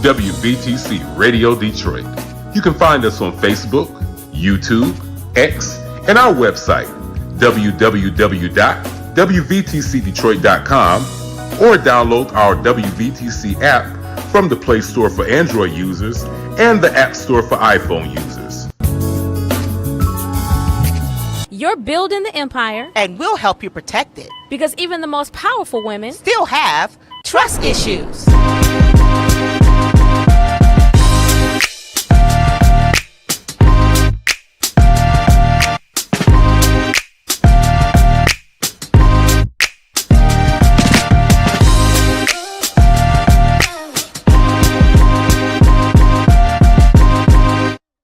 WVTC Radio Detroit. You can find us on Facebook, YouTube, X, and our website, www.wvtcdetroit.com, or download our WVTC app from the Play Store for Android users and the App Store for iPhone users. You're building the empire, and we'll help you protect it. Because even the most powerful women still have trust issues.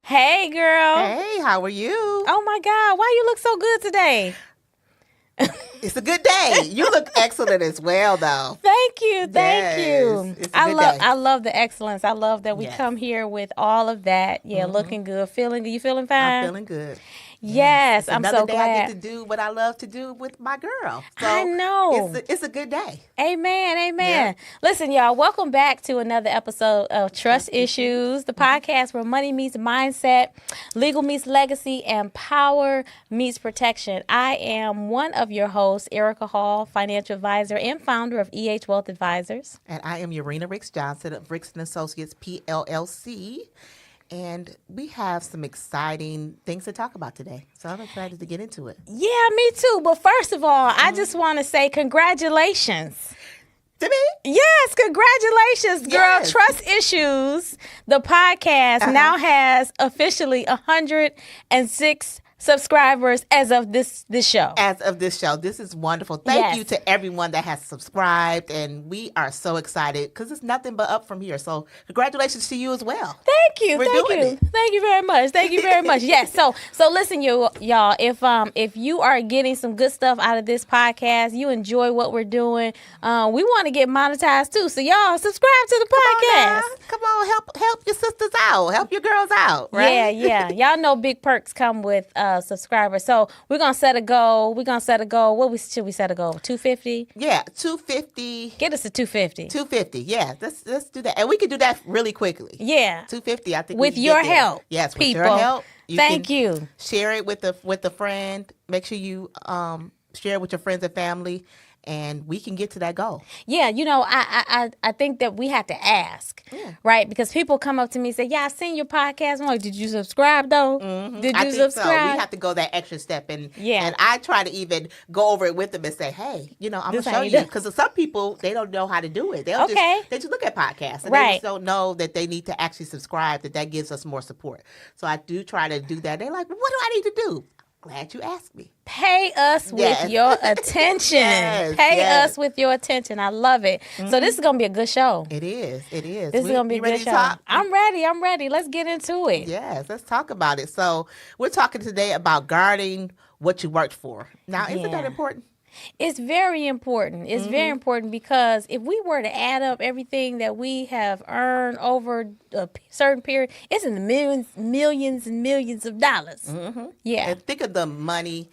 Hey, girl. Hey, how are you? Oh, my God. Why you look so good today? It's a good day. You look excellent as well, though. Thank you. Thank you. It's a good day. I love the excellence. I love that we come here with all of that. Yeah, looking good, feeling good. You feeling fine? I'm feeling good. Yes, I'm so glad. Another day I get to do what I love to do with my girl. So I know. It's a good day. Amen. Yeah. Listen, y'all, welcome back to another episode of Trust Issues, the podcast where money meets mindset, legal meets legacy, and power meets protection. I am one of your hosts, Erica Hall, financial advisor and founder of EH Wealth Advisors. And I am Urenia Johnson of Ricks & Associates, PLLC. And we have some exciting things to talk about today. So I'm excited to get into it. Yeah, me too. But first of all, I just want to say congratulations. To me? Yes, congratulations, girl. Yes. Trust Issues, the podcast, now has officially 106 subscribers as of this show. As of this show. This is wonderful. Thank you to everyone that has subscribed. And we are so excited because it's nothing but up from here. So congratulations to you as well. Thank you. We're Thank doing you. it. Thank you very much. Thank you very much. Yes. So listen, y'all, if you are getting some good stuff out of this podcast, you enjoy what we're doing, we want to get monetized too. So y'all subscribe to the podcast. Come on, help your sisters out. Help your girls out, right? Yeah. Y'all know big perks come with subscribers. So we're gonna set a goal. Should we set a goal? 250? Yeah, 250. Get us to 250. 250. Yeah, let's do that. And we can do that really quickly. Yeah. 250, I think with we can your get there. help. Yes, with people. your help. Thank you. Share it with a friend. Make sure you share it with your friends and family, and we can get to that goal. Yeah, I think that we have to ask, right? Because people come up to me and say, "Yeah, I seen your podcast." I'm like, "Did you subscribe though? Did you subscribe?" So. We have to go that extra step, and I try to even go over it with them and say, "Hey, I'm gonna show you," because some people they don't know how to do it. They just look at podcasts and they just don't know that they need to actually subscribe. That gives us more support. So I do try to do that. They're like, "What do I need to do?" Glad you asked me. Pay us with your attention. Pay us with your attention. I love it. So this is going to be a good show. It is. This is going to be a good show. Talk? I'm ready. Let's get into it. Yes, let's talk about it. So we're talking today about guarding what you worked for. Now, isn't that important? It's very important. It's very important because if we were to add up everything that we have earned over a certain period, it's in the millions and millions of dollars. Yeah. And think of the money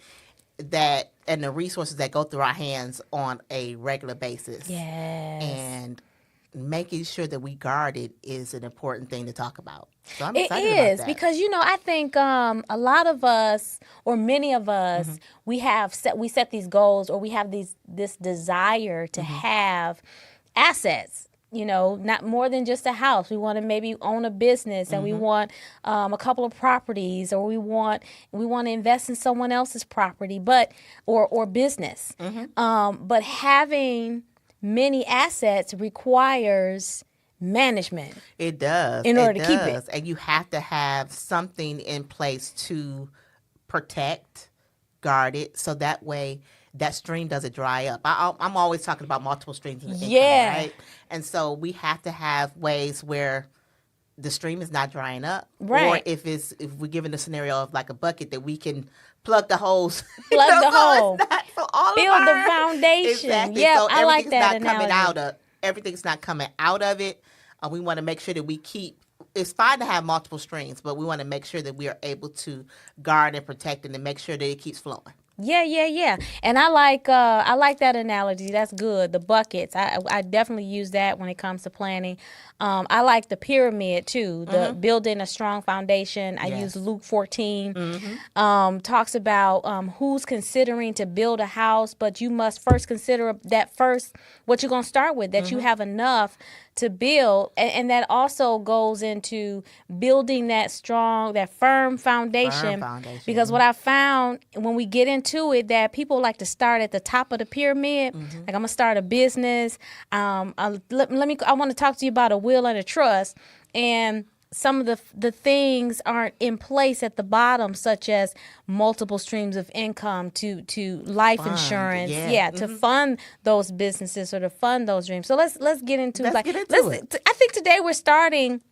and the resources that go through our hands on a regular basis. Yes. And making sure that we guard it is an important thing to talk about. So I'm excited about that. It is because I think a lot of us or many of us we set these goals or we have this desire to have assets. Not more than just a house. We want to maybe own a business, and we want a couple of properties, or we want to invest in someone else's property, or business. But having many assets requires management. It does. In order to keep it. And you have to have something in place to protect, guard it, so that way that stream doesn't dry up. I'm always talking about multiple streams of income, right? And so we have to have ways where the stream is not drying up. Right. Or if we're given the scenario of like a bucket that we can plug the holes. Plug the hole. So all build of the foundation. Exactly. Yeah, so I like that analogy. Everything's not coming out of it. We want to make sure that we keep. It's fine to have multiple streams, but we want to make sure that we are able to guard and protect it and make sure that it keeps flowing. Yeah. And I like that analogy. That's good. The buckets. I definitely use that when it comes to planning. I like the pyramid too. The building a strong foundation. I use Luke 14. Talks about who's considering to build a house, but you must first consider what you're gonna start with. That you have enough to build, and that also goes into building that firm foundation. Because what I found when we get into it, that people like to start at the top of the pyramid. Like, I'm gonna start a business. I want to talk to you about a will and a trust, and some of the things aren't in place at the bottom, such as multiple streams of income to life insurance, to fund those businesses or to fund those dreams. So let's get into it. I think today we're starting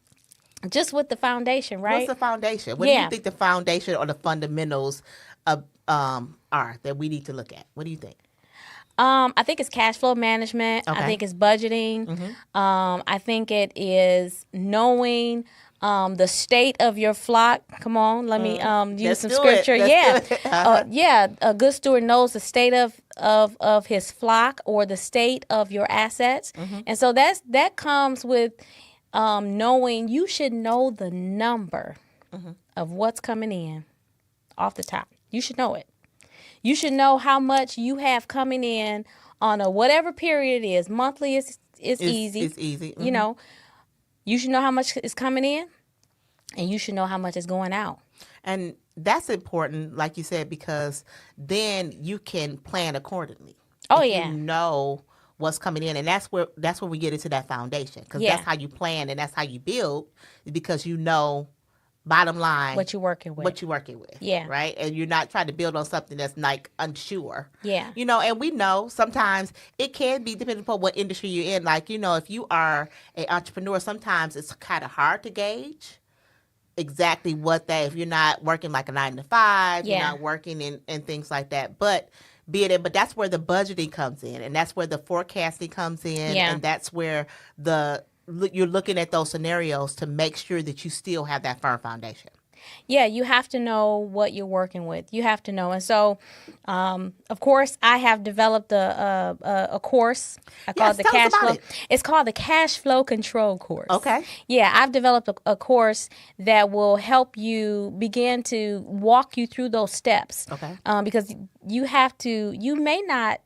just with the foundation, right? What's the foundation? What do you think the foundation or the fundamentals are that we need to look at? What do you think? I think it's cash flow management. I think it's budgeting. I think it is knowing the state of your flock. Come on, let me use some scripture. A good steward knows the state of his flock or the state of your assets. And so that comes with knowing. You should know the number of what's coming in off the top. You should know it. You should know how much you have coming in on a whatever period it is. Monthly is easy. It's easy. You know, you should know how much is coming in, and you should know how much is going out. And that's important, like you said, because then you can plan accordingly. You know what's coming in, and that's where we get into that foundation, because that's how you plan and that's how you build, because you know. Bottom line, what you're working with. Right? And you're not trying to build on something that's like unsure. Yeah. You know, and we know sometimes it can be depending upon what industry you're in. Like, you know, if you are an entrepreneur, sometimes it's kind of hard to gauge exactly what that, if you're not working like a 9 to 5, you're not working and things like that. But that's where the budgeting comes in, and that's where the forecasting comes in, and that's where you're looking at those scenarios to make sure that you still have that firm foundation. Yeah, you have to know what you're working with. You have to know. And so, of course, I have developed a course. I call it the cash flow. It's called the Cash Flow Control course. Okay. Yeah, I've developed a course that will help you begin to walk you through those steps. Okay. Because you may not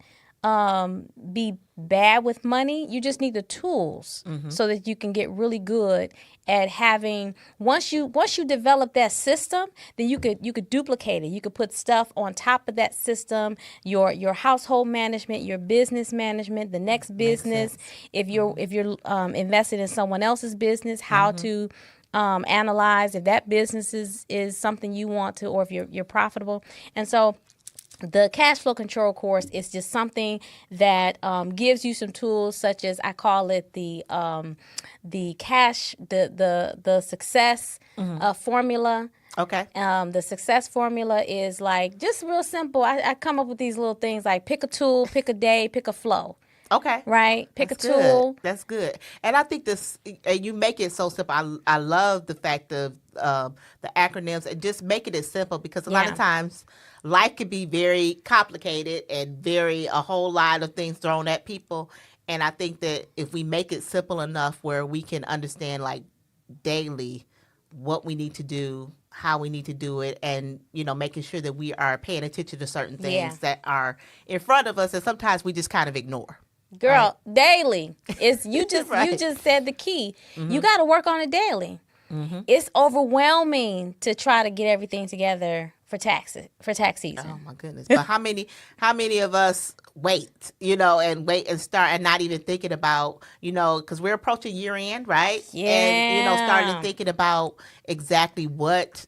be bad with money. You just need the tools so that you can get really good at having. Once you develop that system, then you could duplicate it. You could put stuff on top of that system. Your household management, your business management, the next business. If you're invested in someone else's business, how to analyze if that business is something you want to, or if you're profitable. And so the cash flow control course is just something that gives you some tools, such as I call it the success formula. Okay. The success formula is like just real simple. I come up with these little things like pick a tool, pick a day, pick a flow. Okay. Right? Pick That's a tool. Good. That's good. And I think you make it so simple. I love the fact of the acronyms and just making it simple, because a lot of times life can be very complicated and a whole lot of things thrown at people. And I think that if we make it simple enough where we can understand like daily what we need to do, how we need to do it, and, you know, making sure that we are paying attention to certain things that are in front of us and sometimes we just kind of ignore. Girl, daily. It's you just said the key. You got to work on it daily. It's overwhelming to try to get everything together for tax season. Oh my goodness! But how many of us wait and start and not even thinking about, because we're approaching year end, right? Yeah. And starting thinking about exactly what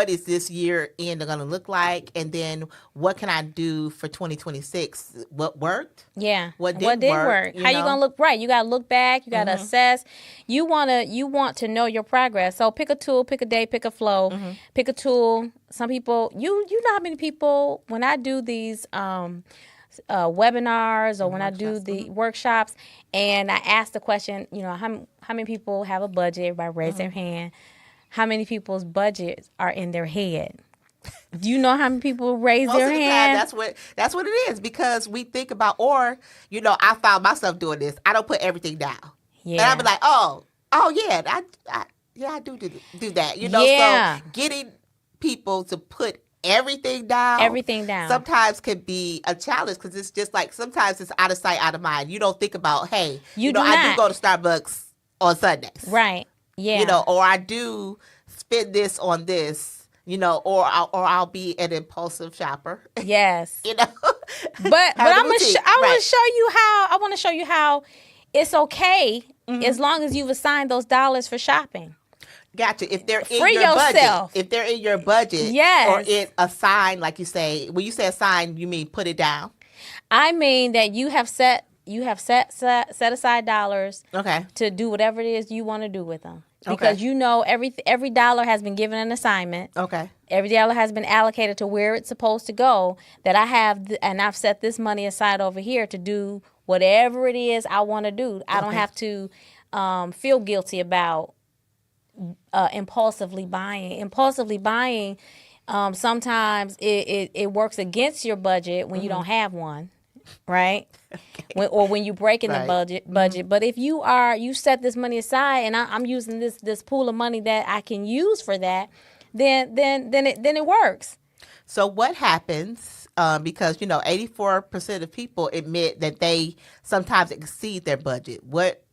is this year end going to look like, and then what can I do for 2026? What worked? Yeah. What did work? How you gonna look? Right. You gotta look back. You gotta assess. You want to know your progress. So pick a tool, pick a day, pick a flow, pick a tool. Some people, you know how many people, when I do these webinars or when I do the workshops, and I ask the question, how many people have a budget? Everybody raise their hand. How many people's budgets are in their head? Do you know how many people raise Most their of the hand? time, that's what it is, because we think about, or I found myself doing this. I don't put everything down. Yeah. And I'll be like, oh yeah, I do that. Yeah. So getting people to put everything down sometimes can be a challenge, because it's just like sometimes it's out of sight, out of mind. You don't think about, hey, I do go to Starbucks on Sundays, right? Yeah, or I do spend this on this, or I'll be an impulsive shopper. Yes, but I want to show you how it's okay as long as you've assigned those dollars for shopping. Gotcha. If they're in your budget, yes, or it assigned, like you say. When you say assign, you mean put it down? I mean that you have set aside dollars, okay, to do whatever it is you want to do with them, because every dollar has been given an assignment. Okay. Every dollar has been allocated to where it's supposed to go. That I've set this money aside over here to do whatever it is I want to do. I don't have to feel guilty about impulsively buying. Sometimes it works against your budget when you don't have one, right? When you break in the budget. But if you set this money aside, and I'm using this pool of money that I can use for that, then it works. So what happens? Because 84% of people admit that they sometimes exceed their budget. What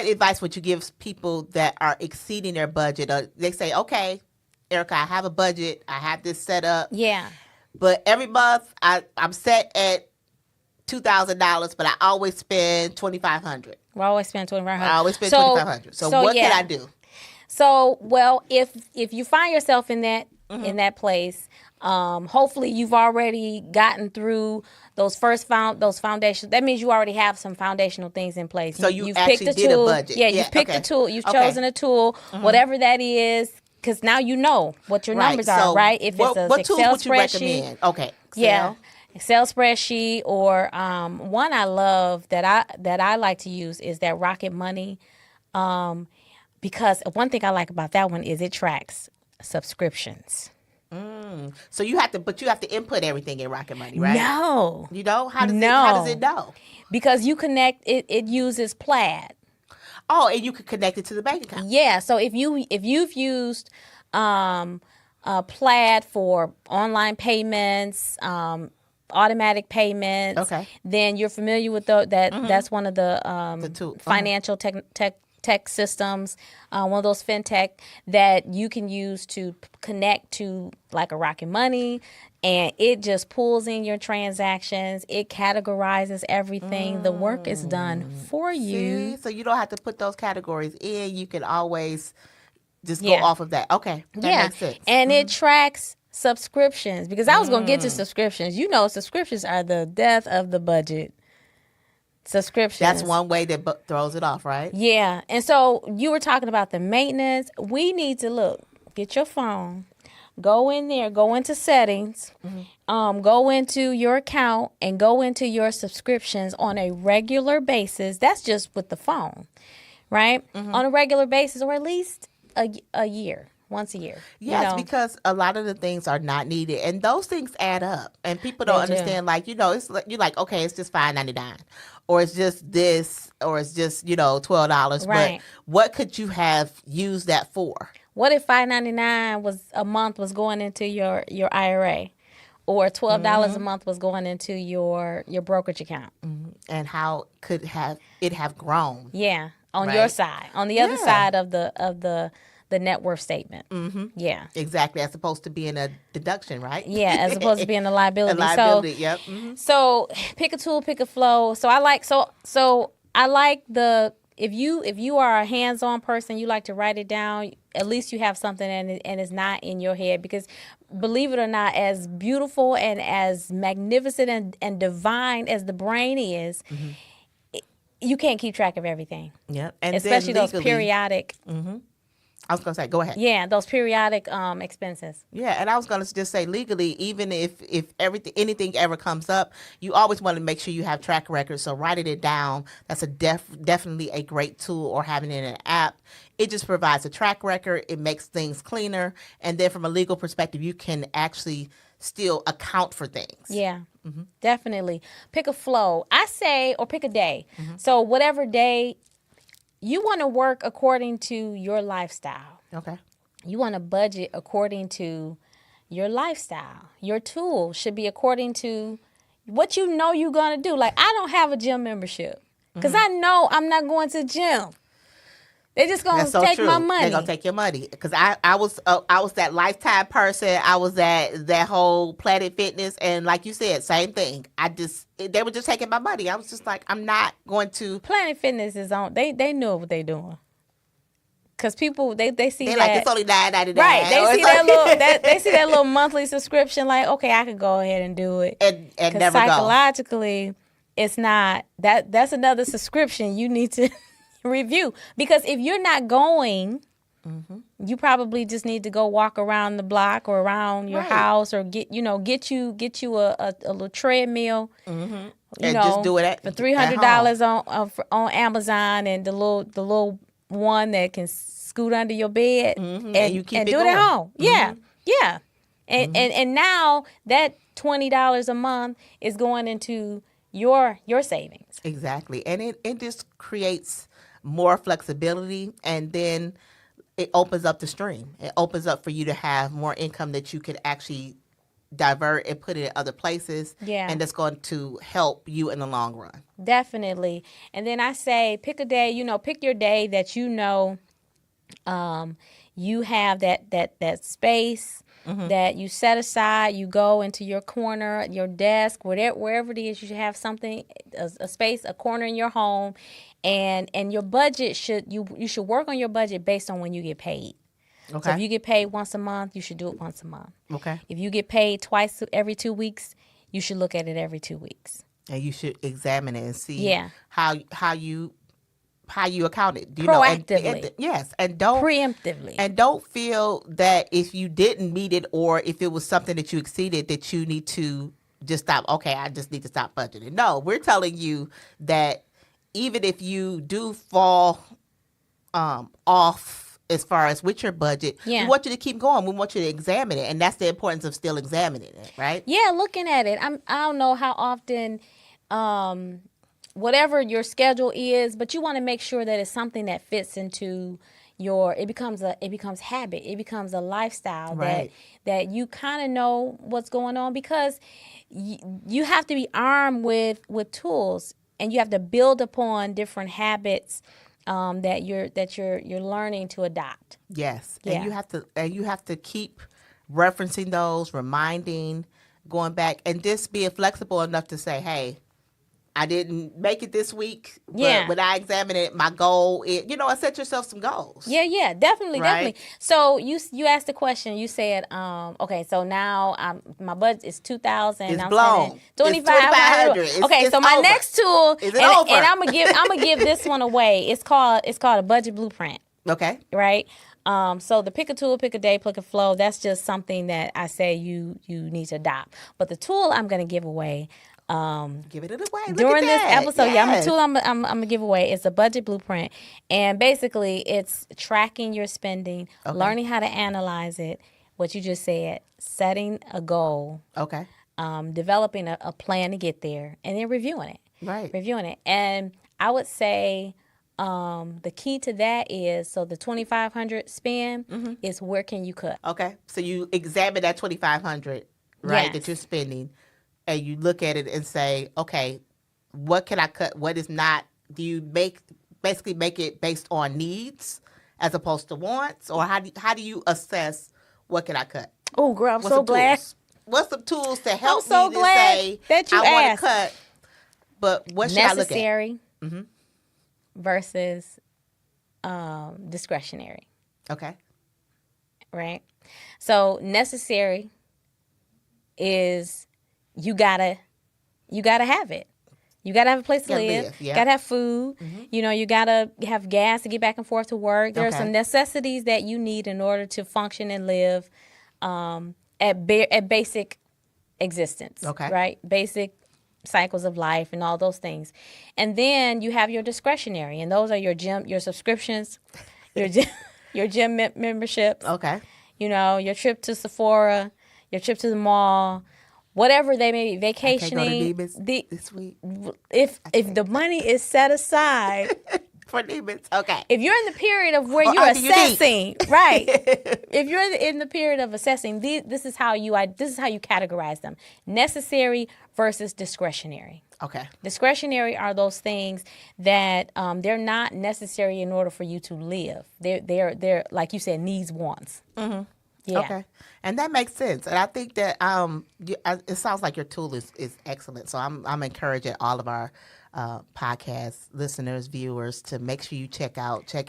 advice would you give people that are exceeding their budget? They say, okay, Erica, I have a budget. I have this set up. Yeah. But every month I'm set at $2,000, but I always spend $2,500. I always spend $2,500. I always spend $2,500. So what can I do? So, well, if you find yourself in that place, hopefully you've already gotten through those foundations. That means you already have some foundational things in place. So you've actually picked a tool. A budget. Yeah, you've picked a tool. You've chosen a tool, whatever that is, because now you know what your numbers are, right? If it's an Excel spreadsheet. Okay. Excel. Yeah. Excel spreadsheet, or one I love that I like to use is that Rocket Money, because one thing I like about that one is it tracks subscriptions. So you have to input everything in Rocket Money, right? No. You know? How does it know? Because you connect it uses Plaid. Oh, and you can connect it to the bank account. Yeah. So if you've used Plaid for online payments, automatic payments, then you're familiar with that's one of the financial tech systems, one of those fintech that you can use to connect to like a Rocket Money, and it just pulls in your transactions. It categorizes everything. The work is done for you. See? So you don't have to put those categories in. You can always just go off of that. Okay. That makes sense. And it tracks subscriptions, because I was going to get to subscriptions. Subscriptions are the death of the budget. Subscriptions. That's one way that throws it off, right? Yeah. And so you were talking about the maintenance. We need to get your phone, go in there, go into settings, go into your account, and go into your subscriptions on a regular basis. That's just with the phone, right? On a regular basis, or at least a year. Once a year. Yes, because a lot of the things are not needed, and those things add up, and people don't understand. Like, it's like, you're like, okay, it's just $5.99, or it's just this, or it's just $12. Right. But what could you have used that for? What if $5.99 a month was going into your IRA, or $12 a month was going into your brokerage account? And how could it have grown? Yeah, on your side, on the other side of the net worth statement. Yeah. Exactly. As opposed to being a deduction, right? Yeah, as opposed to being a liability. Yep. So pick a tool, pick a flow. So I like if you are a hands-on person, you like to write it down. At least you have something and it's not in your head, because believe it or not, as beautiful and as magnificent and divine as the brain is, you can't keep track of everything. Yeah. And especially those periodic I was going to say, go ahead. Yeah, those periodic expenses. Yeah, and I was going to just say legally, even if anything ever comes up, you always want to make sure you have track records. So writing it down, that's definitely a great tool, or having it in an app. It just provides a track record. It makes things cleaner. And then from a legal perspective, you can actually still account for things. Yeah, definitely. Pick a flow. I say, or pick a day. So whatever day, you want to work according to your lifestyle. Okay. You want to budget according to your lifestyle. Your tool should be according to what you know you're going to do. Like, I don't have a gym membership because I know I'm not going to the gym. They're just going to take my money. They're going to take your money. Because I was that Lifetime person. I was that whole Planet Fitness. And like you said, same thing. They were just taking my money. I was just like, I'm not going to. Planet Fitness is on. They know what they're doing. Because people, they see they're that. like, it's only $9.99. Right. They see that little, they see that little monthly subscription. Like, okay, I could go ahead and do it. And never psychologically, it's not. That's another subscription you need to review. Because if you're not going, you probably just need to go walk around the block or around your house, or get you a little treadmill. And just do it for $300 on Amazon, and the little one that can scoot under your bed, and you keep do it at home. Yeah. And now that $20 a month is going into your savings. Exactly. And it just creates more flexibility, and then it opens up the stream. It opens up for you to have more income that you could actually divert and put it in other places. Yeah. And that's going to help you in the long run. Definitely. And then I say, pick a day, pick your day that you have that space that you set aside. You go into your corner, your desk, wherever it is, you should have something, a space, a corner in your home. And your budget you should work on your budget based on when you get paid. Okay. So if you get paid once a month, you should do it once a month. Okay. If you get paid twice every 2 weeks, you should look at it every 2 weeks. And you should examine it and see how you account it. Proactively. Yes. And don't preemptively. And don't feel that if you didn't meet it, or if it was something that you exceeded, that you need to just stop. Okay, I just need to stop budgeting. No, we're telling you that even if you do fall off as far as with your budget, we want you to keep going. We want you to examine it. And that's the importance of still examining it, right? Yeah, looking at it. I don't know how often, whatever your schedule is, but you want to make sure that it's something that fits into it becomes habit. It becomes a lifestyle that you kind of know what's going on, because you have to be armed with tools, and you have to build upon different habits that you're learning to adopt. Yes. Yeah. And you have to keep referencing those, reminding, going back, and just being flexible enough to say, hey, I didn't make it this week, but when I examine it, my goal is, set yourself some goals. Yeah, definitely. So you asked the question, you said, okay, so now my budget is $2,000. It's blown. $2,500. Okay, so my next tool, and I'm gonna give this one away. It's called a budget blueprint. Okay. Right. So the pick a tool, pick a day, pick a flow. That's just something that I say you need to adopt. But the tool I'm gonna give away. Give it away. During this episode, the tool I'm gonna give away is a budget blueprint, and basically it's tracking your spending, learning how to analyze it. What you just said, setting a goal, developing a plan to get there, and then reviewing it. Right, reviewing it, and I would say the key to that is the $2,500 spend is where can you cut. Okay, so you examine that $2,500 that you're spending. And you look at it and say, okay, what can I cut? What is not? Do you basically make it based on needs as opposed to wants? Or how do you assess what can I cut? Oh, girl, I'm so glad. What's some tools to help me to say that I want to cut, but what should I look at? Necessary versus discretionary. Okay. Right? So necessary is... You gotta have it. You got to have a place to live. Yeah. Got to have food. You know, you got to have gas to get back and forth to work. There are some necessities that you need in order to function and live at basic existence. Right? Basic cycles of life and all those things. And then you have your discretionary, and those are your subscriptions, your gym memberships. You know, your trip to Sephora, your trip to the mall, whatever they may be, vacationing. I can't go to this week. If the money is set aside for Neiman's, okay. If you're in the period of where you're assessing, right? If you're in the period of assessing, this is how you categorize them: necessary versus discretionary. Okay. Discretionary are those things that they're not necessary in order for you to live. They're like you said, needs, wants. Yeah. Okay. And that makes sense. And I think that it sounds like your tool is excellent. So I'm encouraging all of our podcast listeners, viewers, to make sure you check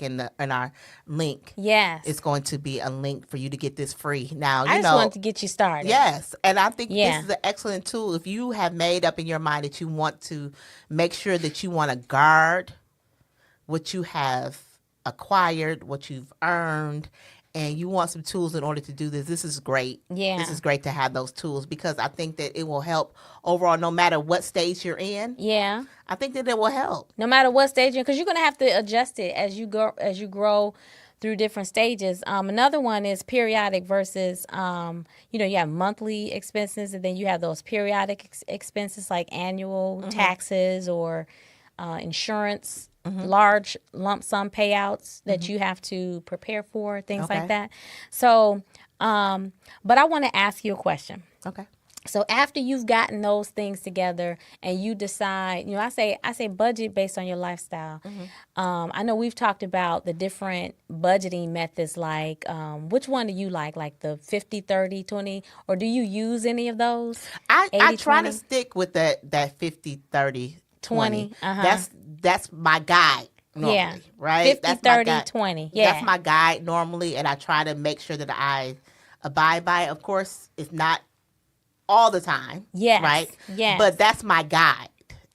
in our link. Yes. It's going to be a link for you to get this free. Now, I just wanted to get you started. Yes. And I think this is an excellent tool. If you have made up in your mind that you want to make sure that you want to guard what you have acquired, what you've earned, and you want some tools in order to do this, this is great. Yeah. This is great to have those tools, because I think that it will help overall, no matter what stage you're in. Yeah. I think that it will help. No matter what stage you're in, because you're going to have to adjust it as you grow through different stages. Another one is periodic versus, you have monthly expenses, and then you have those periodic expenses like annual taxes or insurance. Large lump sum payouts that you have to prepare for, things like that. So, but I want to ask you a question. Okay. So after you've gotten those things together and you decide, I say budget based on your lifestyle. I know we've talked about the different budgeting methods, like which one do you like the 50, 30, 20, or do you use any of those? I try to stick with that 50, 30, 20. That's my guide normally, right? 50, that's 30, my guide. 20. Yeah. That's my guide normally, and I try to make sure that I abide by it. Of course, it's not all the time, right? Yes. But that's my guide.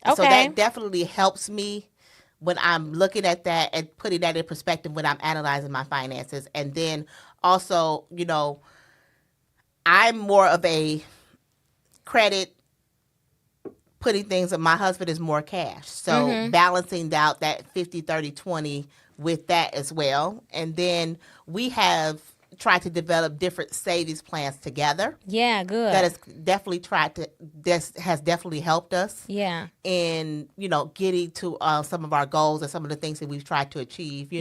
Okay. So that definitely helps me when I'm looking at that and putting that in perspective when I'm analyzing my finances. And then also, I'm more of a credit, putting things up. My husband is more cash. So balancing out that 50, 30, 20 with that as well. And then we have tried to develop different savings plans together. Yeah, good. That has definitely helped us. Yeah. In, getting to some of our goals and some of the things that we've tried to achieve,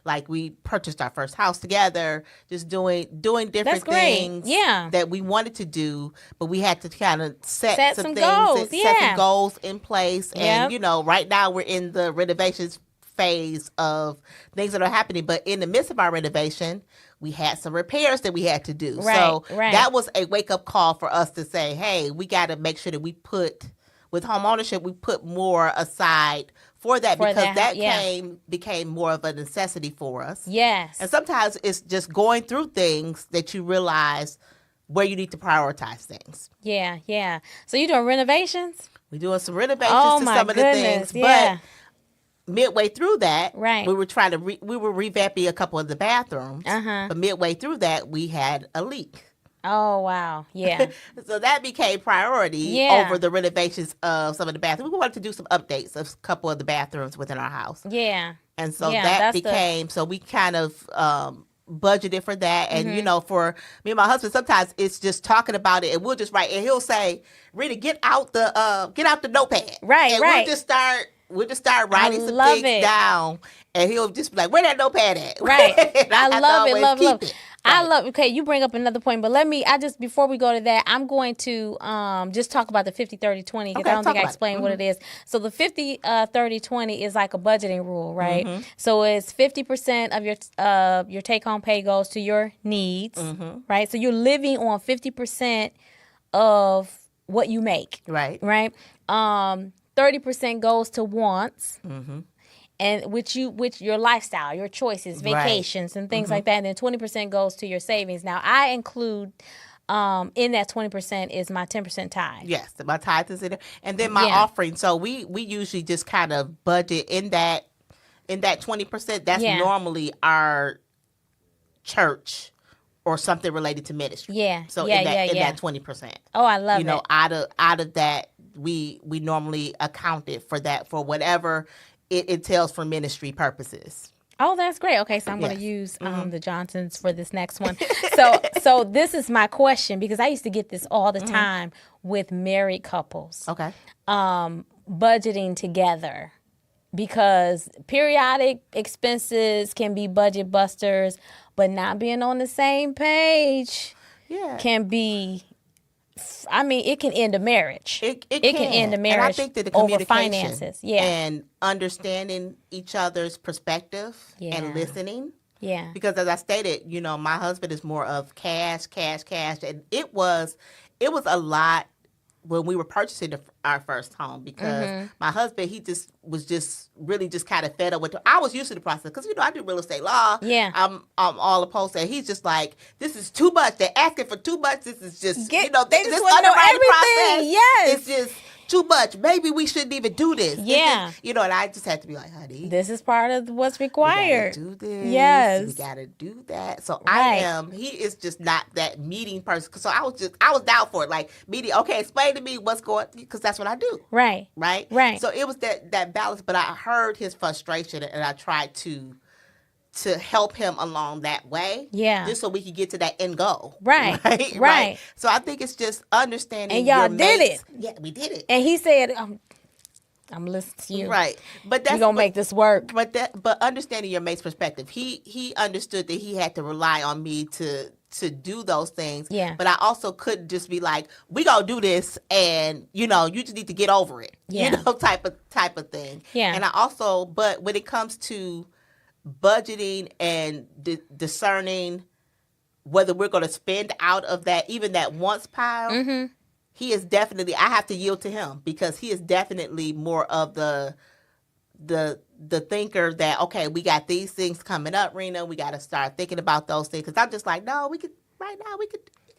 like we purchased our first house together, just doing different things that we wanted to do, but we had to kind of set some goals. Set some goals in place. And, right now we're in the renovations phase of things that are happening, but in the midst of our renovation, we had some repairs that we had to do. So that was a wake-up call for us to say, hey, we got to make sure that with home ownership, we put more aside for that, because that became more of a necessity for us. Yes. And sometimes it's just going through things that you realize where you need to prioritize things. Yeah, yeah. So you doing renovations? We're doing some renovations to some of the things, but midway through that, we were we were revamping a couple of the bathrooms. But midway through that, we had a leak. Oh, wow. Yeah. So that became priority over the renovations of some of the bathrooms. We wanted to do some updates of a couple of the bathrooms within our house. Yeah. And so that became, so we kind of budgeted for that. And, for me and my husband, sometimes it's just talking about it, and we'll just write, and he'll say, Rita, get out the notepad. Right, and we'll just start writing some things down, and he'll just be like, where that notepad at? Right. I love it. Right. Okay, you bring up another point, but before we go to that, I'm going to just talk about the 50, 30, 20, because I don't think I explained what it is. So the 50, 30, 20 is like a budgeting rule, right? So it's 50% of your take-home pay goes to your needs, right? So you're living on 50% of what you make. Right. Right? 30% goes to wants. And which your lifestyle, your choices, vacations, and things like that. And then 20% goes to your savings. Now, I include in that 20% is my 10% tithe. Yes, my tithe is in there, and then my offering. So we usually just kind of budget in that 20%. That's normally our church or something related to ministry. Yeah. So in that 20%. Oh, I love it. You know, out of that, we normally account it for that, for whatever it entails for ministry purposes. Oh, that's great. Okay, so I'm going to use the Johnsons for this next one. So this is my question, because I used to get this all the time with married couples. Okay. Budgeting together, because periodic expenses can be budget busters, but not being on the same page can be, I mean, it can end a marriage. It can end a marriage. And I think that the over communication finances, and understanding each other's perspective and listening. Yeah. Because as I stated, you know, my husband is more of cash, and it was a lot when we were purchasing our first home, because my husband, he was really kind of fed up with it. I was used to the process because, you know, I do real estate law. Yeah. I'm all opposed to it. He's just like, this is too much. They're asking for too much. This is just, you know, they just underwriting process. Yes. It's just too much. Maybe we shouldn't even do this. Yeah. You know, and I just had to be like, honey, this is part of what's required. We gotta do this. Yes. We gotta do that. So Right. he is just not that meeting person. So I was down for it. Like, meeting, okay, explain to me what's going, because that's what I do. Right. Right? Right. So it was that balance, but I heard his frustration and I tried to help him along that way. Yeah. Just so we could get to that end goal. Right. Right. So I think it's just understanding. And y'all did it. Yeah, we did it. And he said, I'm listening to you. Right. But that's we're gonna make this work. But understanding your mate's perspective. He understood that he had to rely on me to do those things. Yeah. But I also couldn't just be like, we gonna do this and, you know, you just need to get over it. Yeah. You know, type of thing. Yeah. And I also, but when it comes to budgeting and discerning whether we're going to spend out of that, even that once pile, he is definitely, I have to yield to him, because he is definitely more of the thinker that, okay, we got these things coming up, Rena, we got to start thinking about those things. Because I'm just like, no, we could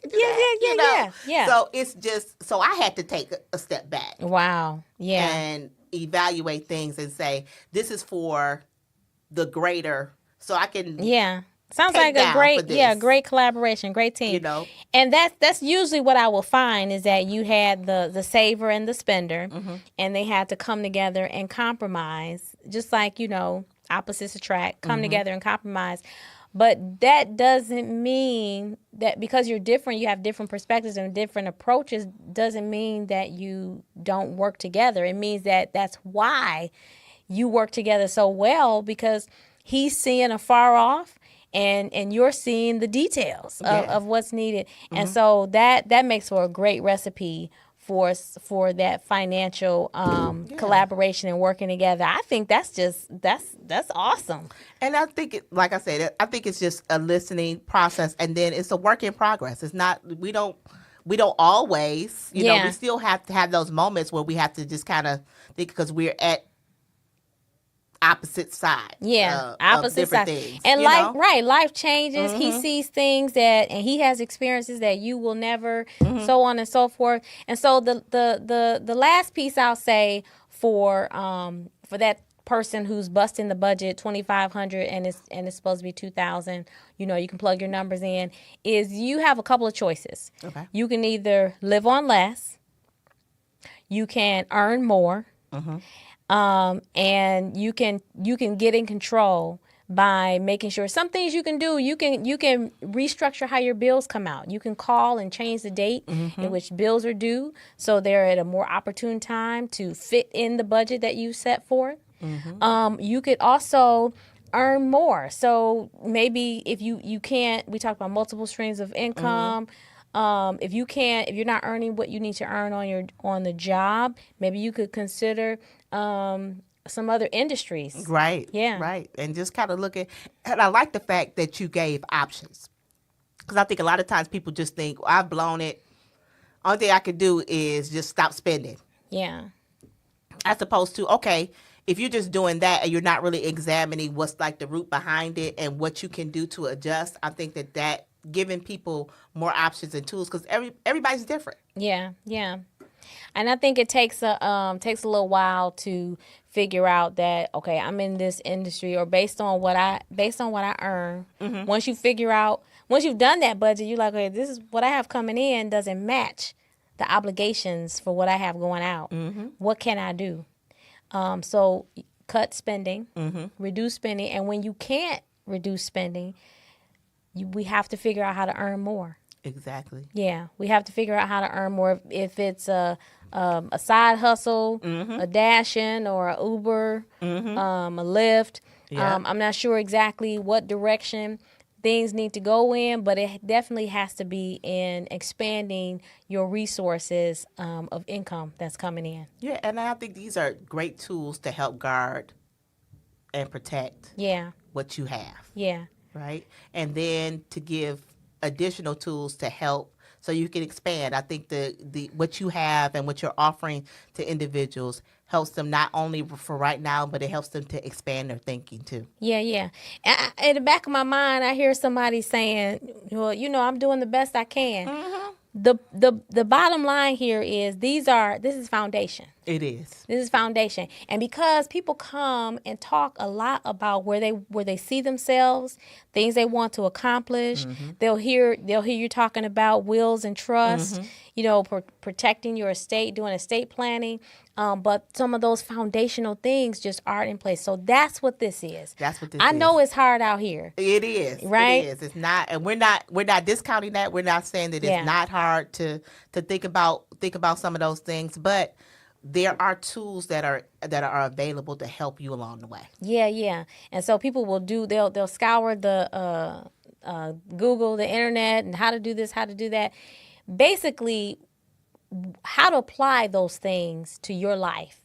do that. Yeah. So it's just, so I had to take a step back. Wow. Yeah. And evaluate things and say, this is for the greater, so I can sounds like a great collaboration, great team. You know, and that's usually what I will find, is that you had the saver and the spender, and they had to come together and compromise, just like, you know, opposites attract, come together and compromise. But that doesn't mean that because you're different, you have different perspectives and different approaches, doesn't mean that you don't work together. It means that that's why you work together so well, because he's seeing afar off and you're seeing the details of what's needed. And so that makes for a great recipe for that financial collaboration and working together. I think that's awesome. And I think, like I said, I think it's just a listening process, and then it's a work in progress. It's not, we don't always, you know, we still have to have those moments where we have to just kind of think, because we're at opposite sides. Opposite sides. Things, and life changes. He sees things and he has experiences that you will never, so on and so forth. And so the last piece I'll say for that person who's busting the budget, $2,500 and it's supposed to be $2,000, you know, you can plug your numbers in, is you have a couple of choices. Okay. You can either live on less, you can earn more, and you can get in control by making sure some things you can do. You can restructure how your bills come out. You can call and change the date in which bills are due, so they're at a more opportune time to fit in the budget that you set forth. You could also earn more. So maybe if you can't, we talked about multiple streams of income. If you're not earning what you need to earn on the job, maybe you could consider some other industries. Right. Yeah. Right. And just kind of look at, and I like the fact that you gave options, because I think a lot of times people just think, well, I've blown it. Only thing I could do is just stop spending. Yeah. As opposed to, okay, if you're just doing that and you're not really examining what's like the root behind it and what you can do to adjust, I think that giving people more options and tools because everybody's different. Yeah. And I think it takes a little while to figure out that, okay, I'm in this industry, or based on what I earn. Mm-hmm. Once you've done that budget, you're like, okay, this is what I have coming in doesn't match the obligations for what I have going out. Mm-hmm. What can I do? So cut spending, reduce spending, and when you can't reduce spending, we have to figure out how to earn more. Exactly. Yeah, we have to figure out how to earn more. If it's a side hustle, a Dash-In or a Uber, a Lyft. Yeah. I'm not sure exactly what direction things need to go in, but it definitely has to be in expanding your resources of income that's coming in. Yeah, and I think these are great tools to help guard and protect what you have. Yeah. Right? And then to give additional tools to help so you can expand. I think the what you have and what you're offering to individuals helps them not only for right now, but it helps them to expand their thinking too. Yeah. In the back of my mind, I hear somebody saying, well, I'm doing the best I can. Mm-hmm. The bottom line here is this is foundation. It is. This is foundation. And because people come and talk a lot about where they see themselves, things they want to accomplish, they'll hear you talking about wills and trusts, protecting your estate, doing estate planning. But some of those foundational things just aren't in place. So that's what this is. I know it's hard out here. It is. Right? It is. It's not, and we're not discounting that. We're not saying that it's not hard to think about some of those things, but there are tools that are available to help you along the way. Yeah. And so people will they'll scour the Google, the internet, and how to do this, how to do that. Basically, how to apply those things to your life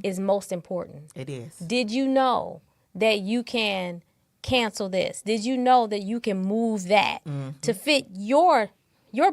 is most important. It is. Did you know that you can cancel this? Did you know that you can move that to fit your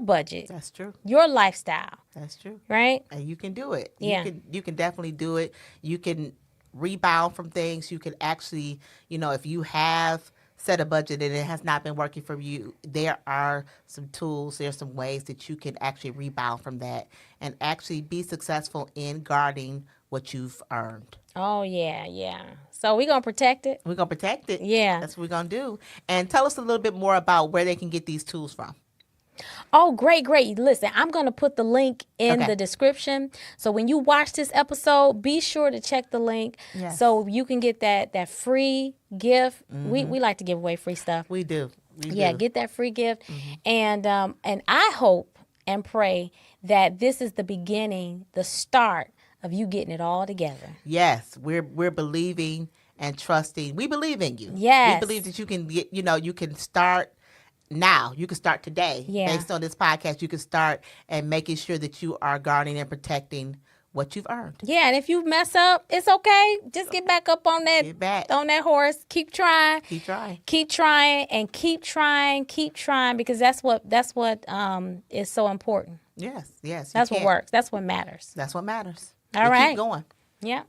budget? That's true. Your lifestyle. That's true. Right? And you can do it. Yeah. You can definitely do it. You can rebound from things. You can actually, if you have set a budget and it has not been working for you, there are some tools, there's some ways that you can actually rebound from that and actually be successful in guarding what you've earned. Oh, yeah. So we're going to protect it? We're going to protect it. Yeah. That's what we're going to do. And tell us a little bit more about where they can get these tools from. Oh, great. Listen, I'm going to put the link in the description. So when you watch this episode, be sure to check the link so you can get that free gift. We like to give away free stuff. We do. Get that free gift. And I hope and pray that this is the beginning, the start of you getting it all together. Yes, we're believing and trusting. We believe in you. Yes. We believe that you can get, you can start now. You can start today. Based on this podcast, you can start and making sure that you are guarding and protecting what you've earned. Yeah, and if you mess up, it's okay. Just get back up on that horse. Keep trying. Keep trying. Keep trying and keep trying because that's what is so important. Yes. That's what works. That's what matters. That's what matters. All right. Keep going. Yeah.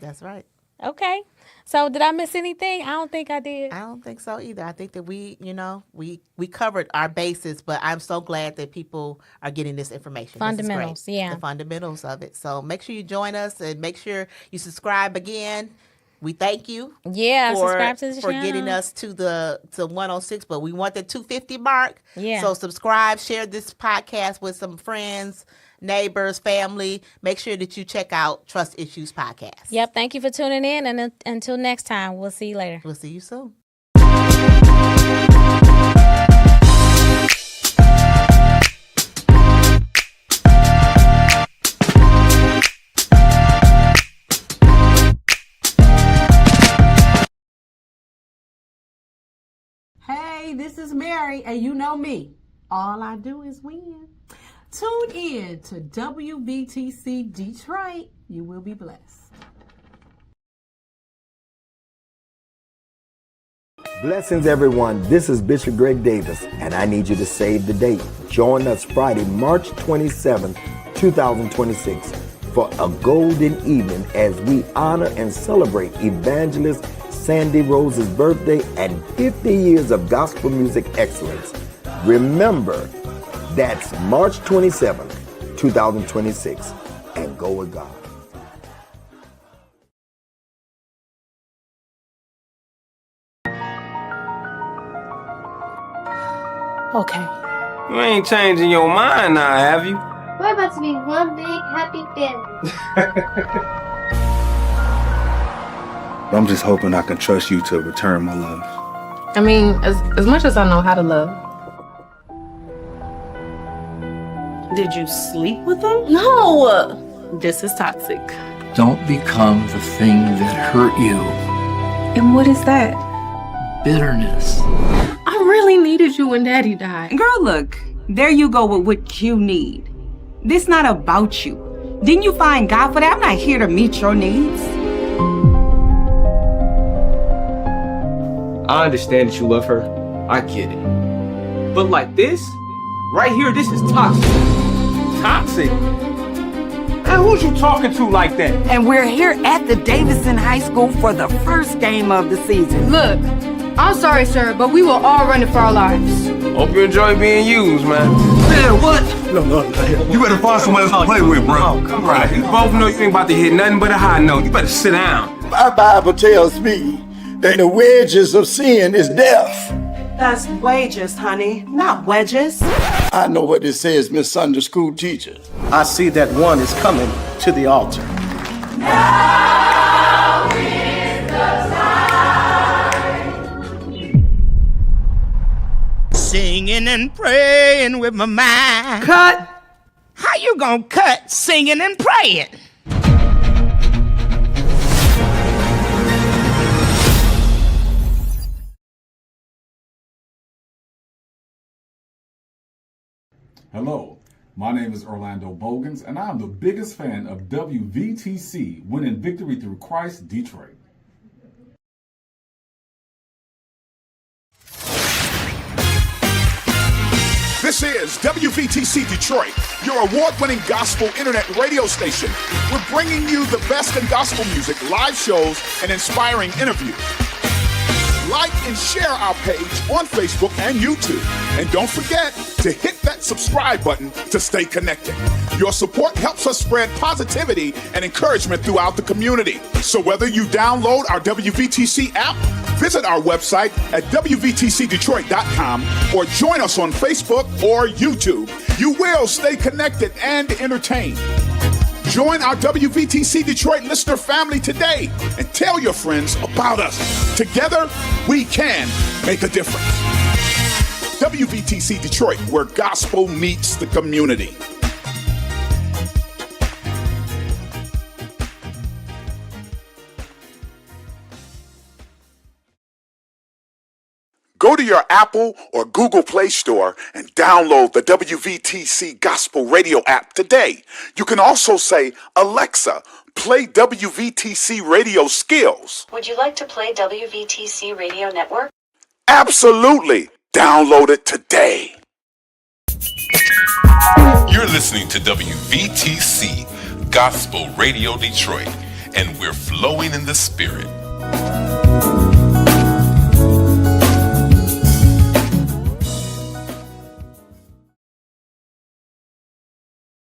That's right. Okay. So did I miss anything? I don't think I did. I don't think so either. I think that we covered our bases, but I'm so glad that people are getting this information. Fundamentals, The fundamentals of it. So make sure you join us and make sure you subscribe again. We thank you. Yeah, subscribe to the for channel. Getting us to 106, but we want the 250 mark. Yeah. So subscribe, share this podcast with some friends, neighbors, family. Make sure that you check out Trust Issues Podcast. Yep. Thank you for tuning in. And until next time, we'll see you later. We'll see you soon. Hey, this is Mary, and you know me. All I do is win. Tune in to WVTC Detroit. You will be blessed. Blessings, everyone. This is Bishop Greg Davis, and I need you to save the date. Join us Friday, March 27, 2026, for a golden evening as we honor and celebrate Evangelist Sandy Rose's birthday and 50 years of gospel music excellence. Remember, that's March 27th, 2026, and go with God. Okay. You ain't changing your mind now, have you? We're about to be one big happy family. I'm just hoping I can trust you to return my love. I mean, as much as I know how to love. Did you sleep with him? No! This is toxic. Don't become the thing that hurt you. And what is that? Bitterness. I really needed you when Daddy died. Girl, look, there you go with what you need. This not about you. Didn't you find God for that? I'm not here to meet your needs. I understand that you love her. I get it. But like this, right here, this is toxic. Toxic? Man, who's you talking to like that? And we're here at the Davidson High School for the first game of the season. Look, I'm sorry, sir, but we will all run it for our lives. Hope you enjoy being used, man. Man, what? No. You better find someone else to play with, bro. Oh, come on. You both know you ain't about to hit nothing but a high note. You better sit down. My Bible tells me that the wages of sin is death. That's wages, honey, not wedges. I know what it says, Miss Sunday School teacher. I see that one is coming to the altar. Now is the time. Singing and praying with my mind. Cut! How you gonna cut singing and praying? Hello, my name is Orlando Bogans, and I'm the biggest fan of WVTC, winning victory through Christ, Detroit. This is WVTC Detroit, your award-winning gospel internet radio station. We're bringing you the best in gospel music, live shows, and inspiring interviews. Like and share our page on Facebook and YouTube. And don't forget to hit that subscribe button to stay connected. Your support helps us spread positivity and encouragement throughout the community. So whether you download our WVTC app, visit our website at WVTCDetroit.com, or join us on Facebook or YouTube, you will stay connected and entertained. Join our WVTC Detroit listener family today and tell your friends about us. Together, we can make a difference. WVTC Detroit, where gospel meets the community. Go to your Apple or Google Play Store and download the WVTC Gospel Radio app today. You can also say, Alexa, play WVTC Radio Skills. Would you like to play WVTC Radio Network? Absolutely. Download it today. You're listening to WVTC Gospel Radio Detroit, and we're flowing in the Spirit.